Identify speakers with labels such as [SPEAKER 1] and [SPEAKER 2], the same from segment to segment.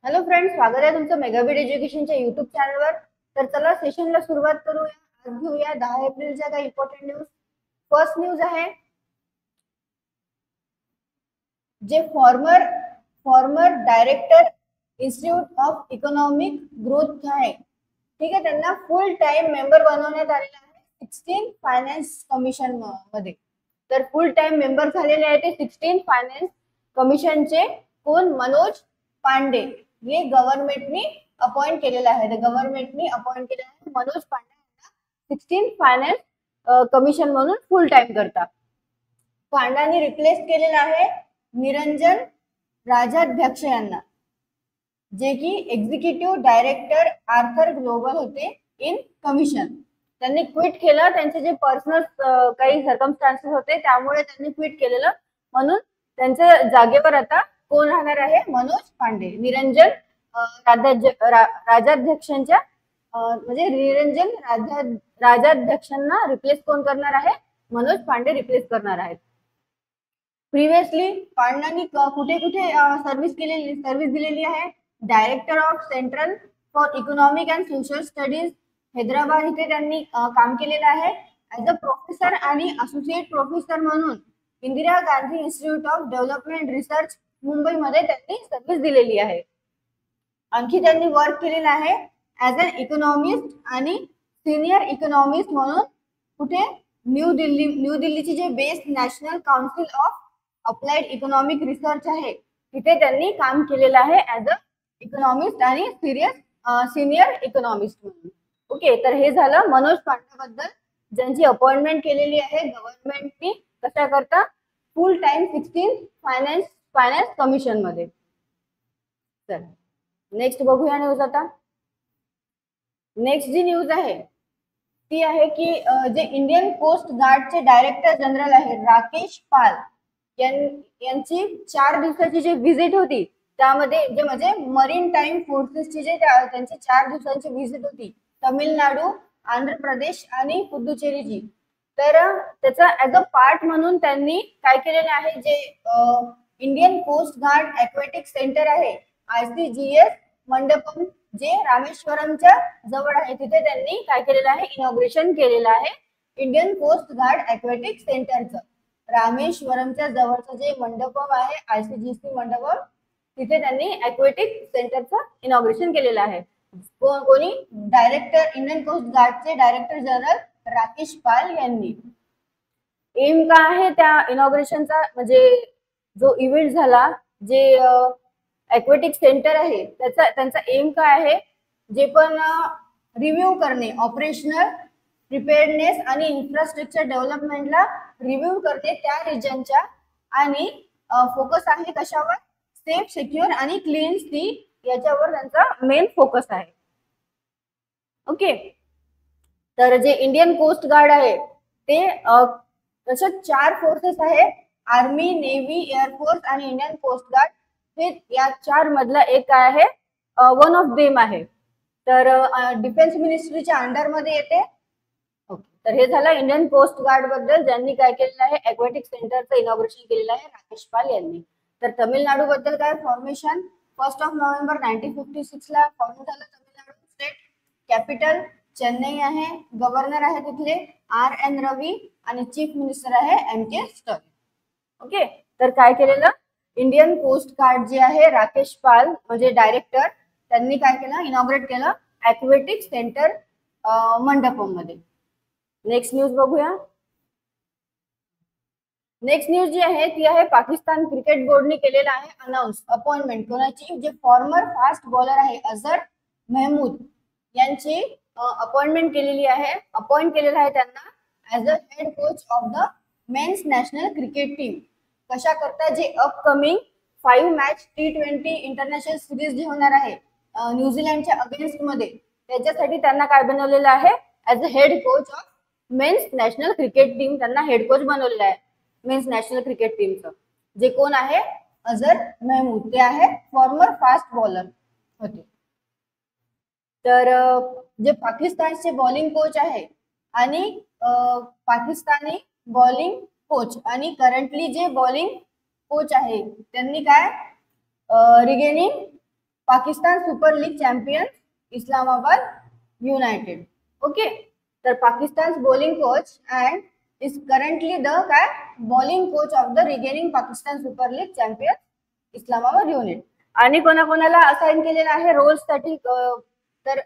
[SPEAKER 1] Hello friends, स्वागत आहे तुमचं मेगाबीट एज्युकेशनच्या युट्यूब चॅनलवर। तर चला सेशनला सुरुवात करूया। आज घेऊया 10 एप्रिलच्या काही इम्पॉर्टंट न्यूज। फर्स्ट न्यूज आहे, जे former former director institute of economic growth आहे, ठीक आहे, त्यांना फुल टाइम मेंबर बनवण्यात आलेलं आहे 16 फायनान्स कमिशन मध्ये। तर फुल टाइम मेंबर झालेले आहे ते 16 फायनान्स कमिशनचे कोण? मनोज पांडे। हे गव्हर्नमेंटनी अपॉइंट केलेलं आहे। गव्हर्नमेंटनी अपॉइंट केलेलं आहे मनोज पांडे यांना 16 फायनान्स कमिशन म्हणून फुल टाइम करता। पांडांनी रिप्लेस केलेलं आहे निरंजन राजाध्यक्ष यांना, जे की एक्झिक्युटिव्ह डायरेक्टर आर्थर ग्लोबल होते इन कमिशन। त्यांनी क्विट केलं, त्यांचे जे पर्सनल काही सर्कमस्टान्सेस होते त्यामुळे त्यांनी क्विट केलेलं, म्हणून त्यांच्या जागेवर आता कोण राहणार आहे? मनोज पांडे। निरंजन राजाध्यक्षांच्या म्हणजे निरंजन राजाध्यक्षांना रिप्लेस कोण करणार आहे? मनोज पांडे रिप्लेस करणार आहेत। प्रिव्हियसली पांडांनी कुठे कुठे सर्व्हिस दिलेली आहे? Director of central for economic and social studies Hyderabad इथे त्यांनी काम केलेलं आहे। ऍज अ प्रोफेसर आणि असोसिएट प्रोफेसर म्हणून Indira Gandhi institute of development research मुंबईमध्ये त्यांनी सर्व्हिस दिलेली आहे। आणखी त्यांनी वर्क केलेलं आहे ऍज अन इकॉनॉमिस्ट आणि सिनियर इकॉनॉमिस्ट म्हणून कुठे? न्यू दिल्लीची जे best national council of applied economic research आहे तिथे त्यांनी काम केलेलं आहे ऍज अ इकॉनॉमिस्ट आणि सिनियर इकॉनॉमिस्ट म्हणून। ओके, तर हे झालं मनोज पांडे बद्दल, ज्यांची अपॉइंटमेंट केलेली आहे गव्हर्नमेंटनी कशा करता? फुल टाइम 16 फायनान्स कमिशन मध्ये। चल नेक्स्ट बघूया न्यूज। आता नेक्स्ट जी न्यूज आहे ती आहे की जे इंडियन कोस्ट गार्डचे डायरेक्टर जनरल आहे राकेश पाल यांची 4 दिवसाची जी व्हिजिट होती, त्यामध्ये जे म्हणजे मरीन टाइम फोर्सेसची जे त्यांची 4 दिवसांची व्हिजिट होती तमिळनाडू, आंध्र प्रदेश आणि पुदुचेरीची। तर त्याचा ऍज अ पार्ट म्हणून त्यांनी काय केलेले आहे, जे Indian coast guard aquatic centre आहे ICGS मंडपम, जे रामेश्वरमच्या जवळ आहे, तिथे त्यांनी काय केलेलं आहे? इनॉग्रेशन केलेलं आहे इंडियन कोस्ट गार्ड एक्वेटिक सेंटरचं। रामेश्वरमच्या जवळचं जे मंडपम आहे ICGC मंडपम, तिथे त्यांनी एक्वेटिक सेंटरचं इनॉग्रेशन केलेलं आहे। कोणी? डायरेक्टर, इंडियन कोस्ट गार्डचे डायरेक्टर जनरल राकेश पाल यांनी। एम काय आहे त्या इनॉग्रेशनचा? म्हणजे जो इव्हेंट झाला, जे एक्वेटिक सेंटर आहे त्यांचा एम काय आहे? जे पण रिव्ह्यू करणे, ऑपरेशनल प्रिपेअर्डनेस आणि इन्फ्रास्ट्रक्चर डेव्हलपमेंटला रिव्ह्यू करणे त्या रिजनच्या, आणि फोकस आहे कशावर? सेफ, सिक्युअर आणि क्लीन सी, याच्यावर त्यांचा मेन फोकस आहे। ओके, तर जे इंडियन कोस्ट गार्ड आहे ते अशा 4 फोर्सेस आहे, आर्मी, नेव्ही, एअरफोर्स आणि इंडियन कोस्ट गार्ड। हे या 4 मधला एक काय आहे? वन ऑफ देम आहे। तर डिफेन्स मिनिस्ट्रीच्या अंडर मध्ये येते। ओके, तर हे झालं इंडियन कोस्ट गार्ड बद्दल, ज्यांनी काय केलेलं आहे? एक्वेटिक सेंटरचं इनॉग्रेशन केलेलं आहे राकेश पाल यांनी। तर तमिळनाडू बद्दल काय? फॉर्मेशन 1 नोव्हेंबर 1956 ला फॉर्म झालं तमिळनाडू स्टेट। कॅपिटल चेन्नई आहे। गव्हर्नर आहे तिथले RN रवी आणि चीफ मिनिस्टर आहे MK स्टॅलिन। ओके, तर काय केलेलं? इंडियन कोस्ट गार्ड जे आहे राकेश पाल म्हणजे डायरेक्टर, त्यांनी काय केलं? इनॉग्रेट केलं एक्वेटिक सेंटर मंडपम मध्ये। नेक्स्ट न्यूज बघूया। नेक्स्ट न्यूज जी आहे ती आहे पाकिस्तान क्रिकेट बोर्डने केलेला आहे अनाउन्स अपॉइंटमेंट कोणाची? जे फॉर्मर फास्ट बॉलर आहे अझर महमूद यांची अपॉइंटमेंट केलेली आहे, अपॉइंट केलेलं आहे त्यांना as a head coach of the men's national cricket team. कशा करता? जे upcoming 5 match T20 international series जे होणार आहे न्यूझीलंडच्या अगेन्स्ट मध्ये, त्याच्यासाठी त्यांना काय बनवलेलं आहे? As a head coach of men's national cricket team त्यांना हेड कोच बनवलेलं आहे मेन्स नॅशनल क्रिकेट टीमचं। जे कोण आहे? अझर महमूद, ते आहे फॉर्मर फास्ट बॉलर होते। तर जे पाकिस्तानचे बॉलिंग कोच आहे आणि पाकिस्तानी बॉलिंग कोच आणि करंटली जे बॉलिंग कोच आहे त्यांनी काय? Reigning Pakistan Super League champion Islamabad United. Okay, तर Pakistan bowling coach and is currently the काय bowling coach of the reigning Pakistan Super League champion Islamabad United. आणि कोणाकोणाला असाइन केलेलं आहे रोल्ससाठी, तर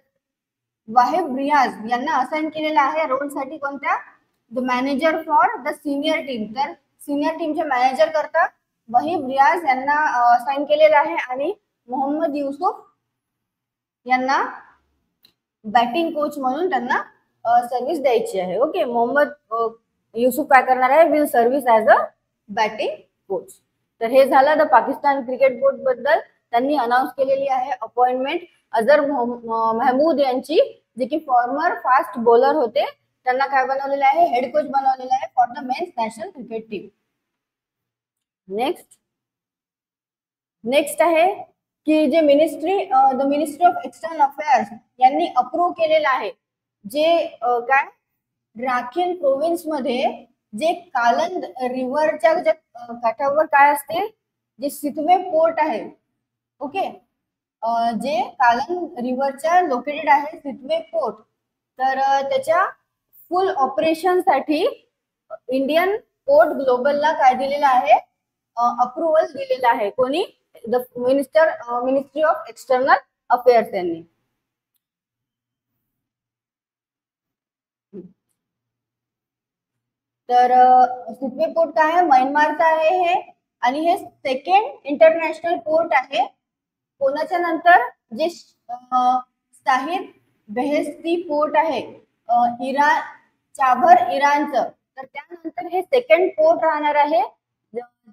[SPEAKER 1] वाहिब रियाज यांना असाइन केलेला आहे रोलसाठी कोणत्या, the manager for the senior team. तर सिनियर टीमचे मॅनेजर करता वहीब रियाज यांना असाइन केलेला आहे आणि मोहम्मद युसुफ यांना बॅटिंग कोच म्हणून त्यांना सर्व्हिस द्यायची आहे. ओके, मोहम्मद युसुफ काय करणार आहे, will service as a batting coach. तर हे झालं द पाकिस्तान क्रिकेट बोर्ड बद्दल. त्यांनी अनाऊन्स केलेली आहे अपॉइंटमेंट अझर महमूद यांची, जे की फॉर्मर फास्ट बॉलर होते. त्यांना काय बनवलेलं आहे, हेड कोच बनवलेलं आहे for the men's national cricket team. Next आहे की जे the ministry of external affairs यांनी अप्रूव्ह केलेलं आहे, जे काय राखीन प्रोव्हिन्स मध्ये जे कालंद रिव्हरच्या काठावर काय असते, जे सितवे पोर्ट आहे. ओके, जे कालंद रिव्हरच्या लोकेटेड आहे सितवे पोर्ट, तर त्याच्या फुल ऑपरेशन साठी इंडियन पोर्ट ग्लोबलला काय दिलेलं आहे, अप्रुव्हल दिलेलं आहे. कोणी, the ministry of external affairs यांनी. तर सितवे पोर्ट काय आहे, म्यानमारचा आहे हे, आणि हे सेकंड इंटरनॅशनल पोर्ट आहे. कोणाच्या नंतर जे शाहिद बेहेस्ती पोर्ट आहे इराण, चाभर इराणचं, तर त्यानंतर हे सेकंड पोर्ट राहणार आहे,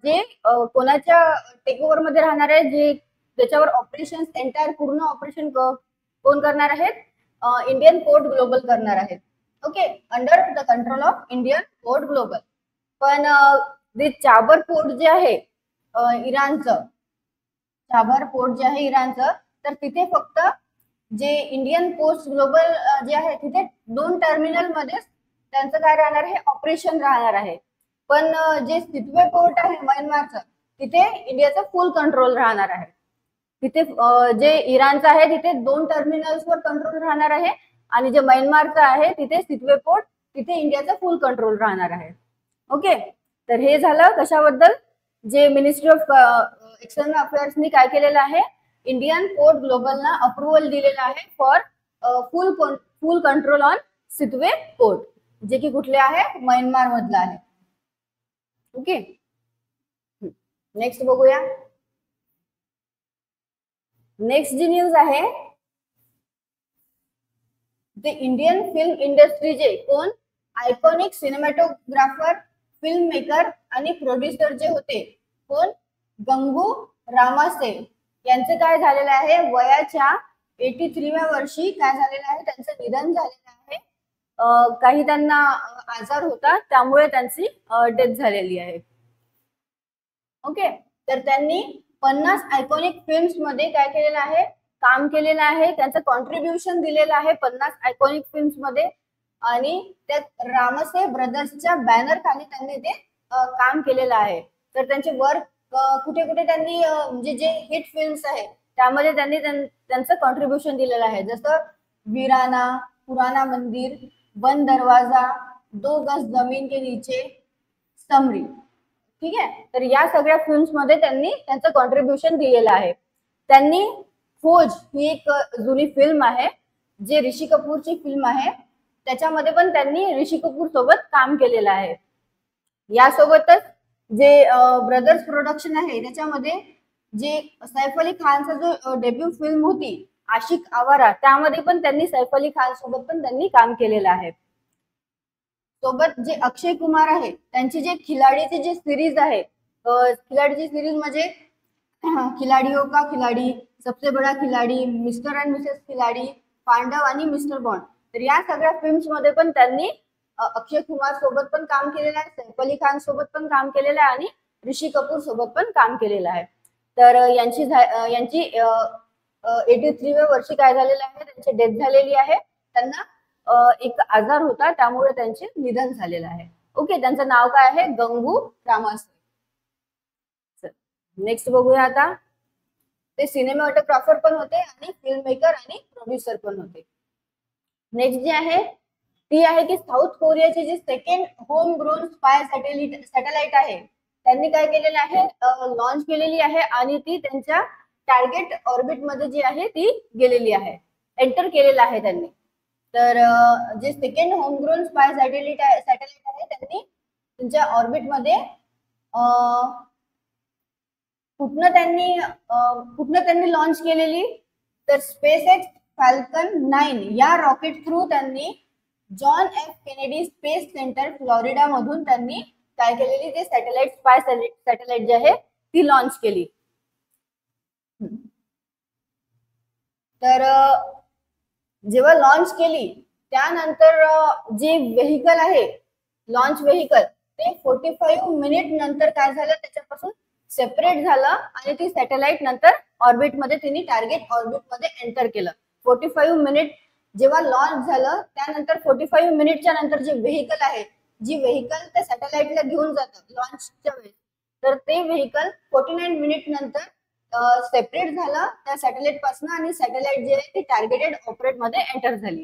[SPEAKER 1] जे कोणाच्या टेकओव्हर मध्ये राहणार आहे, जे त्याच्यावर ऑपरेशन एंटायर पूर्ण ऑपरेशन कोण करणार आहेत, इंडियन पोर्ट ग्लोबल करणार आहेत. Okay, under the control of Indian port global. पण जे चाबर पोर्ट जे आहे इराणचं, चाबर पोर्ट जे आहे इराणचं, तर तिथे फक्त जे इंडियन पोस्ट ग्लोबल जे आहे तिथे 2 टर्मिनल मध्ये त्यांचं काय राहणार आहे, ऑपरेशन राहणार आहे. पण जे सितवे पोर्ट आहे म्यानमारचं, तिथे इंडियाचा फुल कंट्रोल राहणार आहे. तिथे जे इराणचं आहे तिथे 2 टर्मिनल्सवर कंट्रोल राहणार आहे, आणि जे म्यानमारचं आहे तिथे सितवे पोर्ट, तिथे इंडियाचा फुल कंट्रोल राहणार आहे. ओके, तर हे झालं कशाबद्दल, जे मिनिस्ट्री ऑफ एक्सटर्नल अफेअर्सनी काय केलेलं आहे, इंडियन पोर्ट ग्लोबलना अप्रुव्हल दिलेलं आहे for full control on Sittwe port, जे की कुठले आहे, म्यानमार मधला आहे. ओके, नेक्स्ट बघूया. नेक्स्ट जी न्यूज आहे, द इंडियन फिल्म इंडस्ट्री जे कोण आयकॉनिक सिनेमॅटोग्राफर, फिल्म मेकर आणि प्रोड्युसर जे होते कोण, गंगू रामासे यांचे काय झालेलं आहे, वयाच्या 83व्या वर्षी काय झालेलं आहे, त्यांचं निधन झालेलं आहे. काही त्यांना आजार होता, त्यामुळे त्यांची डेथ झालेली आहे. ओके, तर त्यांनी 50 आयकॉनिक फिल्म्स मध्ये काय केलेलं आहे, काम केलेलं आहे. त्यांचं कॉन्ट्रीब्युशन दिलेलं आहे 50 आयकॉनिक फिल्म्स मध्ये, आणि त्या रामसे ब्रदर्सच्या बॅनर खाली त्यांनी ते काम केलेलं आहे. तर त्यांचे वर्क कुठे कुठे त्यांनी म्हणजे जे हिट फिल्म्स आहे त्यामध्ये त्यांनी त्यांचं कॉन्ट्रीब्युशन दिलेलं आहे, जसं वीराना, पुराना मंदिर, बंद दरवाजा, 2 गज जमीन के नीचे, समरी. ठीक आहे, तर या सगळ्या फिल्म्स मध्ये त्यांनी त्यांचं कॉन्ट्रीब्युशन दिलेलं आहे. त्यांनी फौज ही एक जुनी फिल्म आहे, जे ऋषी कपूरची फिल्म आहे, त्याच्यामध्ये पण त्यांनी ऋषी कपूर सोबत काम केलेलं आहे. यासोबतच जे ब्रदर्स प्रोडक्शन आहे त्याच्यामध्ये जे सैफ अली खानचा जो डेब्यू फिल्म होती आशिक आवारा, त्यामध्ये पण त्यांनी सैफ अली खान सोबत पण त्यांनी काम केलेलं आहे. सोबत जे अक्षय कुमार आहे त्यांची जे खिलाडीची जी सिरीज आहे, खिलाडीची सिरीज म्हणजे खिलाडियों का खिलाडी, सबसे बडा खिलाडी, मिस्टर अँड मिसेस खिलाडी, पांडव आणि मिस्टर बॉन्ड, तर या सगळ्या फिल्म्स मध्ये पण त्यांनी अक्षय कुमार सोबत पण काम केलेलं आहे, सैफ अली खान सोबत पण काम केलेलं आहे, आणि ऋषी कपूर सोबत पण काम केलेलं आहे. तर यांची 83व्या वर्षी काय झालेलं आहे, त्यांची डेथ झालेली आहे. त्यांना एक आजार होता, त्यामुळे त्यांचे निधन झालेलं आहे. ओके, त्यांचं नाव काय आहे, गंगू रामासे. नेक्स्ट बघूया आता. ते सिनेमॅटोग्राफर पण होते आणि फिल्म मेकर आणि प्रोड्युसर पण होते. नेक्स्ट जे आहे ती आहे की साऊथ कोरियाची जी second home grown spy satellite आहे त्यांनी काय केलेलं आहे, लॉन्च केलेली आहे आणि ती त्यांच्या टार्गेट ऑर्बिट मध्ये जी आहे ती गेलेली आहे, एंटर केलेलं आहे त्यांनी. तर जे second home grown spy satellite आहे त्यांनी त्यांच्या ऑर्बिट मध्ये कुठनं त्यांनी लॉन्च केलेली, तर स्पेस एक्स फॅल्कन 9 या रॉकेट थ्रू त्यांनी John F Kennedy Space centre Florida मधून त्यांनी काय केलेली, ते सॅटेलाइट स्पाय सॅटेलाइट जे आहे ती लॉन्च केली. तर जेव्हा लॉन्च केली त्यानंतर जे व्हेकल आहे लॉन्च व्हेकल ते 45 मिनिट नंतर काय झालं, त्याच्यापासून सेपरेट झालं आणि ती सॅटेलाइट नंतर ऑर्बिट मध्ये तिने टार्गेट ऑर्बिट मध्ये एंटर केलं. 45 मिनिट जेव्हा लॉन्च झालं त्यानंतर 45 मिनिटच्या नंतर जे व्हेकल आहे, जी व्हेकल त्या सॅटेलाइटला घेऊन जातं लॉन्चच्या वेळेस, तर ते व्हेकल 49 मिनिट नंतर सेपरेट झालं त्या सॅटेलाइट पासून आणि सॅटेलाइट जे आहे ती टार्गेटेड ऑपरेट मध्ये एंटर झाली,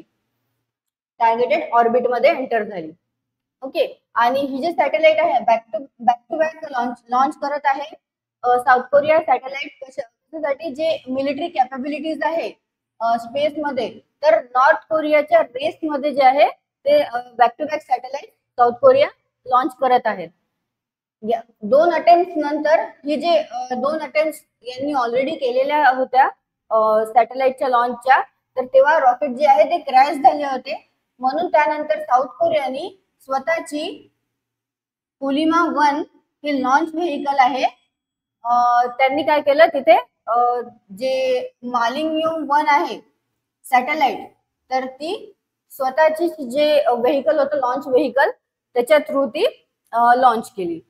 [SPEAKER 1] टार्गेटेड ऑर्बिट मध्ये एंटर झाली. ओके. आणि ही जी सॅटेलाइट आहे बॅक टू बॅक लॉन्च करत आहे साऊथ कोरिया सॅटेलाइट कशासाठी, जे मिलिटरी कॅपेबिलिटीज आहे स्पेस मध्ये, तर नॉर्थ कोरियाच्या रेस मध्ये जे आहे ते back to back satellite South Korea launch करत आहेत. 2 अटेम्प्ट नंतर ही जे 2 अटेम्प्ट यांनी ऑलरेडी केलेल्या होत्या सॅटेलाइटच्या लॉन्चच्या, तर तेव्हा रॉकेट जे आहे ते क्रॅश झाले होते. म्हणून त्यानंतर साऊथ कोरियानी स्वतःची कोलिमा 1 हे लॉन्च व्हेकल आहे, त्यांनी काय केलं, तिथे जे मालिंगयुम 1 आहे सॅटेलाइट, तर ती स्वतःची जे व्हेकल होतं लॉन्च व्हेकल त्याच्या थ्रू ती लॉन्च केली.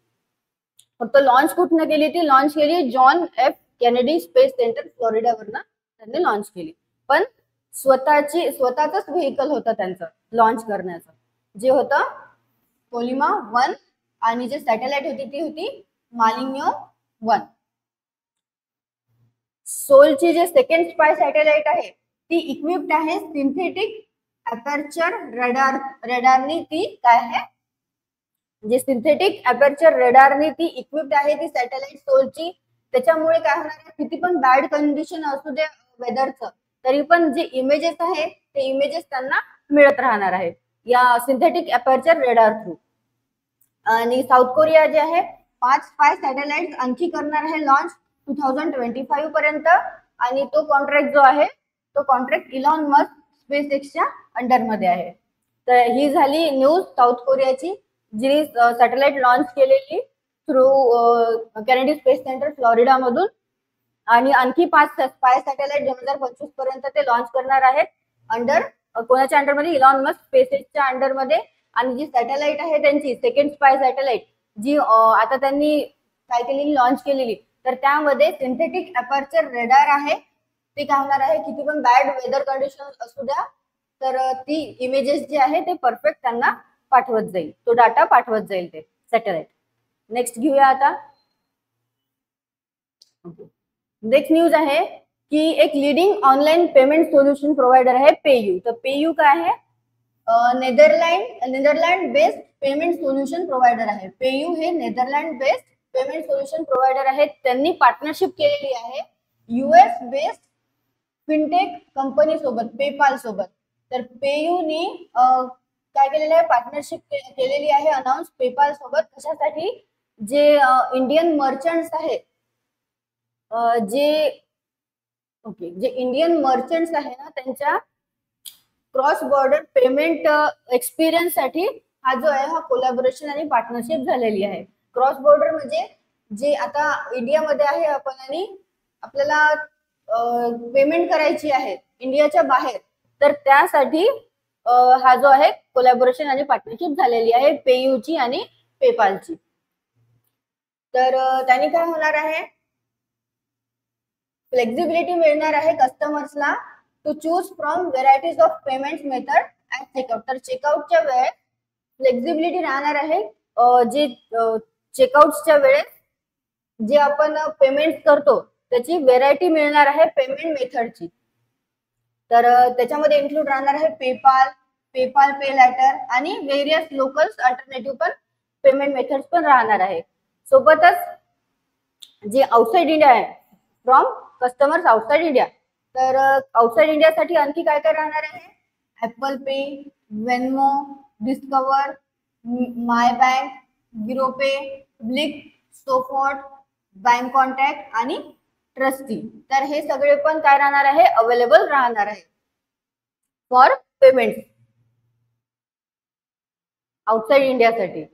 [SPEAKER 1] फक्त लॉन्च कुठनं केली, ती लॉन्च केली John F Kennedy Space Center फ्लोरिडावरनं त्यांनी लॉन्च केली. पण स्वतःच व्हेकल होतं त्यांचं लॉन्च करण्याचं, जे होतं कोलिमा 1 आणि जे सॅटेलाइट होती ती होती मालिंगयो 1. सोलची जे सेकंड स्पाय सॅटेलाइट आहे ती इक्विप्ड आहे सिंथेटिक अपर्चर रडारनी, ती काय आहे, जे सिंथेटिक अपर्चर रडारनी ती इक्विप्ड आहे ती सॅटेलाइट सोलची. त्याच्यामुळे काय होणार आहे, किती पण बॅड कंडिशन असू दे वेदरचं, तरी पण जे इमेजेस आहे ते इमेजेस त्यांना मिळत राहणार आहे या सिंथेटिक अपर्चर रडार थ्रू. आणि साऊथ कोरिया जे आहे 5 स्पाय सॅटेलाइट आणखी करणार आहे लॉन्च 2025 पर्यंत, आणि तो कॉन्ट्रॅक्ट जो आहे तो कॉन्ट्रॅक्ट इलॉन मस्क स्पेस एक्सच्या अंडर मध्ये आहे. तर ही झाली न्यूज साऊथ कोरियाची, जी सॅटेलाइट लॉन्च केलेली through Kennedy Space centre Florida मधून, आणि आणखी 5 स्पाय सॅटेलाइट 2025 पर्यंत ते लॉन्च करणार आहेत अंडर कोणाच्या अंडरमध्ये, इलॉन मस्क स्पेस एक्सच्या अंडरमध्ये. आणि जी सॅटेलाइट आहे त्यांची सेकंड स्पाय सॅटेलाइट जी आता त्यांनी काय केलेली, लॉन्च केलेली, तर त्यामध्ये सिंथेटिक अपर्चर रडार आहे. ते काय होणार आहे, किती पण बॅड वेदर कंडिशन असू द्या तर ती इमेजेस जे आहे ते परफेक्ट त्यांना पाठवत जाईल, तो डाटा पाठवत जाईल ते सॅटेलाइट. नेक्स्ट घेऊया आता. नेक्स्ट न्यूज आहे की एक leading online payment solution provider आहे पेयू. तर पेयू काय आहे, Netherland based payment solution provider आहे. पेयू हे Netherland based payment solution provider आहेत. त्यांनी पार्टनरशिप केलेली आहे US बेस्ड फिनटेक कंपनी सोबत, पेपाल सोबत. तर पेयूनी काय केलेलं आहे, पार्टनरशिप केलेली आहे अनाउन्स पेपाल सोबत. कशासाठी, जे इंडियन मर्चंट्स आहेत, जे इंडियन मर्चंट्स आहे ना, त्यांच्या क्रॉस बॉर्डर पेमेंट एक्सपिरियन्स साठी हा जो आहे हा कोलॅबोरेशन आणि पार्टनरशिप झालेली आहे. क्रॉस बॉर्डर म्हणजे जे आता इंडियामध्ये आहे आपण आणि आपल्याला पेमेंट करायची आहे इंडियाच्या बाहेर, तर त्यासाठी हा जो आहे कोलॅबोरेशन आणि पार्टनरशिप झालेली आहे पेयूची आणि पेपालची. तर त्यांनी काय होणार आहे, फ्लेक्झिबिलिटी मिळणार आहे कस्टमर्सला to choose from varieties of payment method at checkout. तर चेकआउटच्या वेळेस फ्लेक्झिबिलिटी राहणार आहे, जे चेकआउटच्या वेळेस जे आपण पेमेंट करतो त्याची व्हेरायटी मिळणार आहे पेमेंट मेथडची. तर त्याच्यामध्ये इन्क्लूड राहणार आहे पेपाल, पेपाल पे लॅटर आणि व्हेरियस लोकल अल्टरनेटिव्ह पण पेमेंट मेथड्स पण राहणार आहे. सोबतच जे आउटसाइड इंडिया आहे, फ्रॉम कस्टमर्स आउटसाइड इंडिया, तर आउटसाइड इंडियासाठी आणखी काय काय राहणार आहे? ऍपल पे, वेनमो, डिस्कवर, माय बँक, गिरोपे, ब्लिक, सोफॉट, बँक कॉन्टॅक्ट आणि ट्रस्टी. तर हे सगळे पण काय राहणार आहे? अवेलेबल राहणार आहे फॉर पेमेंट आउटसाइड इंडियासाठी.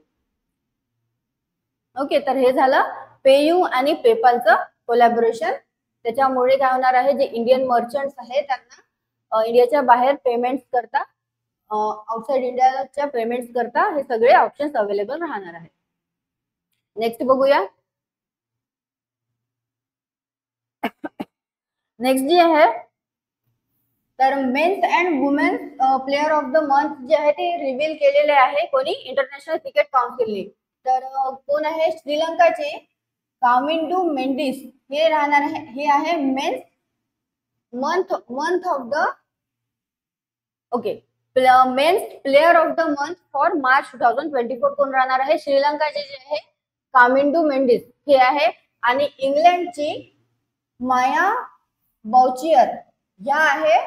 [SPEAKER 1] ओके, तर हे झालं पेयू आणि पेपालचं कोलॅबोरेशन. त्याच्यामुळे काय होणार आहे, जे इंडियन मर्चंट्स आहेत त्यांना इंडियाच्या बाहेर पेमेंट्स करता, आउटसाइड इंडियाच्या पेमेंट्स करता हे सगळे ऑप्शन्स अवेलेबल राहणार आहे. नेक्स्ट बघूया. नेक्स्ट जे आहे, तर men's and women's player of the month जे आहे ते रिव्हील केलेले आहे कोणी? इंटरनॅशनल क्रिकेट काउन्सिलने. तर कोण आहे? श्रीलंकाचे कामिंडू मेंडिस हे राहणार आहे. हे आहे men's month of the men's player of the month for March 2024. कोण राहणार आहे? श्रीलंकाचे जे आहे कामिंडू मेंडिस हे आहे. आणि इंग्लंडची माया बाउचियर या आहे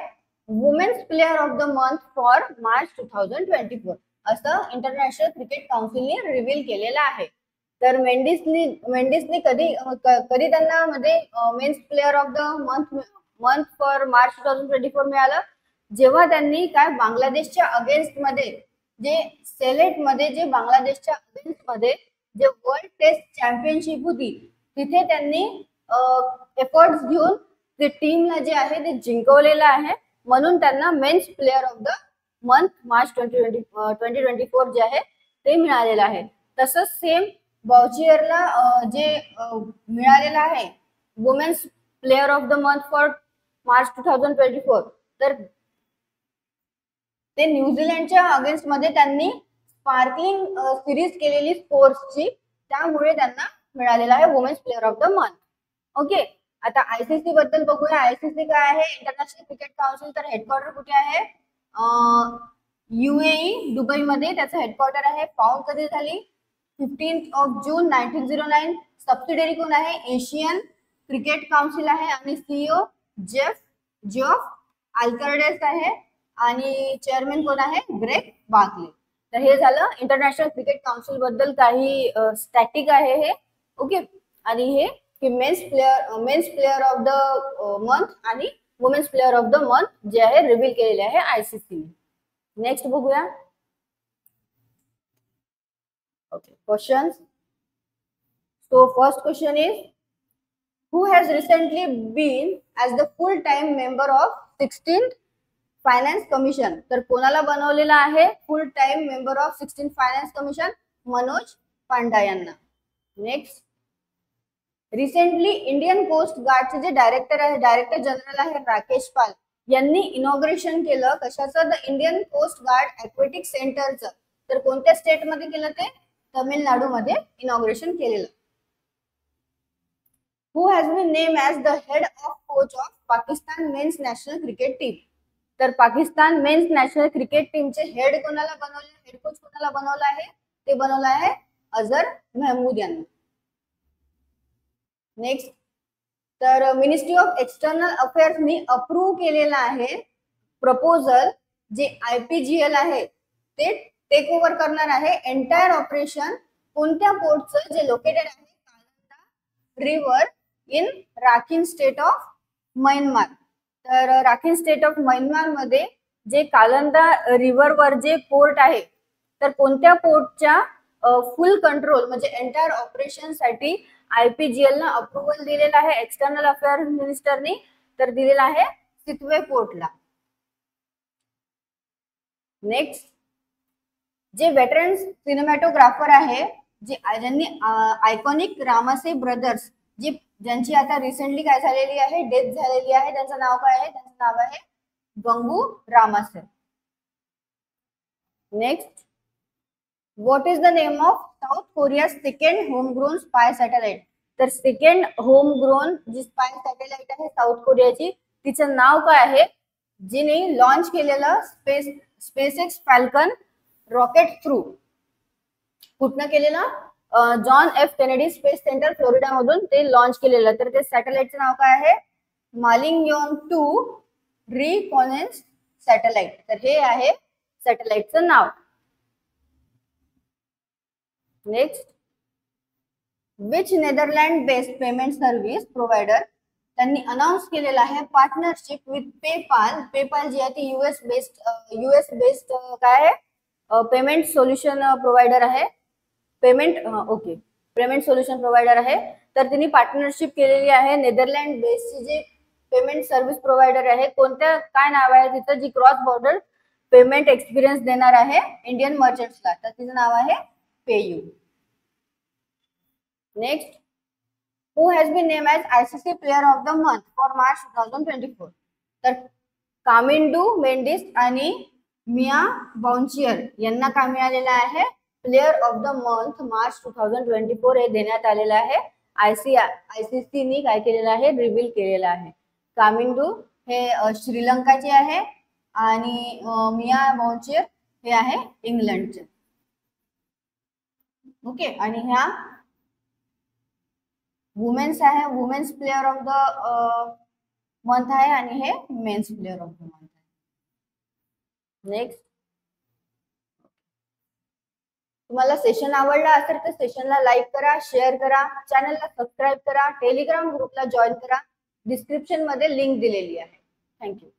[SPEAKER 1] women's player of the month for March 2024 असं इंटरनॅशनल क्रिकेट काउन्सिलने रिव्हील केलेलं आहे. तर मेंडिसनी कधी त्यांना मध्ये men's player of the month for March 2024 मिळालं, जेव्हा त्यांनी काय बांगलादेशच्या अगेन्स्ट मध्ये जे बांगलादेशच्या अगेन्स्ट मध्ये जे वर्ल्ड टेस्ट चॅम्पियनशिप होती तिथे त्यांनी एफर्ट्स घेऊन ते टीमला जे आहे ते जिंकवलेलं आहे. म्हणून त्यांना men's player of the month March 2024 जे आहे ते मिळालेलं आहे. तसंच सेम बाउचियरला जे मिळालेलं आहे women's player of the month for March 2024, तर ते न्यूझीलंडच्या अगेन्स्ट मध्ये त्यांनी स्पार्कलिंग सिरीज केलेली स्पोर्ट्सची, त्यामुळे त्यांना मिळालेला आहे women's player of the month. Okay, आता आयसीसी बद्दल बघूया. आयसीसी काय आहे? International cricket council. तर हेडक्वार्टर कुठे आहे? UAE दुबईमध्ये त्याचं हेडक्वार्टर आहे. फाउंड कधी झाली? 15 जून 1909. सबसिडियरी कोण आहे? एशियन क्रिकेट काउन्सिल आहे आणि CEO जेफ अल्कर्डेस आहे आणि चेअरमॅन कोण आहे? Greg Barclay. तर हे झालं इंटरनॅशनल क्रिकेट काउन्सिल बद्दल काही स्टॅटिक आहे हे. ओके, आणि हे men's player of the month आणि women's player of the month जे आहे रिव्हील केलेले आहे आयसीसी. नेक्स्ट बघूया. Okay, questions. So first question is, who has recently been as the full-time member of 16th Finance Commission? तर कोणाला बनवलेला आहे फुल time member of 16th finance commission? Manoj Panda यांना. नेक्स्ट, रिसेंटली इंडियन कोस्ट गार्डचे जे director general आहे राकेश पाल यांनी inauguration केलं कशाचं? The Indian coast guard aquatic सेंटरचं. तर कोणत्या स्टेटमध्ये केलं ते? तमिळनाडूमध्ये इनॉग्रेशन केलेलं. Who has been named as the head of coach of Pakistan men's national cricket team? तर पाकिस्तान मेन्स नॅशनल क्रिकेट टीमचे हेड कोणाला बनवले? हेड कोच कोणाला बनवलं आहे? ते बनवलं आहे अझर महमूद यांना. नेक्स्ट, तर मिनिस्ट्री ऑफ एक्सटर्नल अफेअर्सनी अप्रूव्ह केलेला आहे प्रपोजल जे IPGL आहे ते टेक ओव्हर करणार आहे एंटायर ऑपरेशन कोणत्या पोर्टचं? जे लोकेटेड आहे Kaladan river in Rakhine state of Myanmar. तर राखीन स्टेट ऑफ म्यानमार मध्ये जे कालंदा रिव्हर वर जे पोर्ट आहे, तर कोणत्या पोर्टच्या फुल कंट्रोल म्हणजे एंटायर ऑपरेशन साठी IPGL न अप्रुव्हल दिलेला आहे एक्सटर्नल अफेअर्स मिनिस्टरनी? तर दिलेला आहे सितवे पोर्टला. नेक्स्ट, जे वेटरन सिनेमॅटोग्राफर आहे ज्यांनी आयकॉनिक रामासे ब्रदर्स ज्यांची आता रिसेंटली काय झालेली आहे? डेथ झालेली आहे. त्यांचं नाव काय आहे? त्यांचं नाव आहे गंगू रामासे. Next, what is the name of South Korea second homegrown spy satellite? तर सेकंड होम ग्रोन जी स्पाय सॅटेलाइट आहे साऊथ कोरियाची, तिचं नाव काय आहे? जिने लॉन्च केलेलं स्पेसएक्स फॅल्कन रॉकेट थ्रू, कुठनं केलेलं? John F Kennedy Space centre Florida मधून ते लॉन्च केलेलं. तर ते सॅटेलाइटचं नाव काय आहे? Malligyong 2 reconnaissance satellite. तर हे आहे सॅटेलाइटचं नाव. Next, which Netherland based payment service provider त्यांनी अनाउन्स केलेला आहे पार्टनरशिप विथ पेपाल. पेपाल जी आहे ती यूएस बेस्ड काय आहे? पेमेंट सोल्युशन प्रोव्हायडर आहे. पेमेंट सोल्युशन प्रोव्हायडर आहे. तर त्यांनी पार्टनरशिप केलेली आहे नेदरलँड बेस्डची जी पेमेंट सर्व्हिस प्रोव्हायडर आहे. कोणत्या, काय नाव आहे तिचं? जी क्रॉस बॉर्डर पेमेंट एक्सपिरियन्स देणार आहे इंडियन मर्चंट्सला. तर तिचं नाव आहे PayU. Next, who has been named as ICC Player of the Month for March 2024? तर कामिंडू मेंडिस आणि मिया बाउंचियर यांना काय मिळालेलं आहे? Player of the month March 2024 हे देण्यात आलेलं आहे. आयसीसीनी काय केलेलं आहे? रिव्हील केलेलं आहे. कामिंडू हे श्रीलंकाचे आहे आणि मिया बाउंचियर हे आहे इंग्लंडचे. ओके, आणि ह्या वुमेन्स आहे, women's player of the month आहे आणि हे men's player of the month आहे. नेक्स्ट, तुम्हाला सेशन आवडला असेल तर सेशनला लाईक करा, शेअर करा, चॅनलला सबस्क्राईब करा, टेलिग्राम ग्रुपला जॉईन करा. डिस्क्रिप्शन मध्ये लिंक दिलेली आहे. थँक्यू.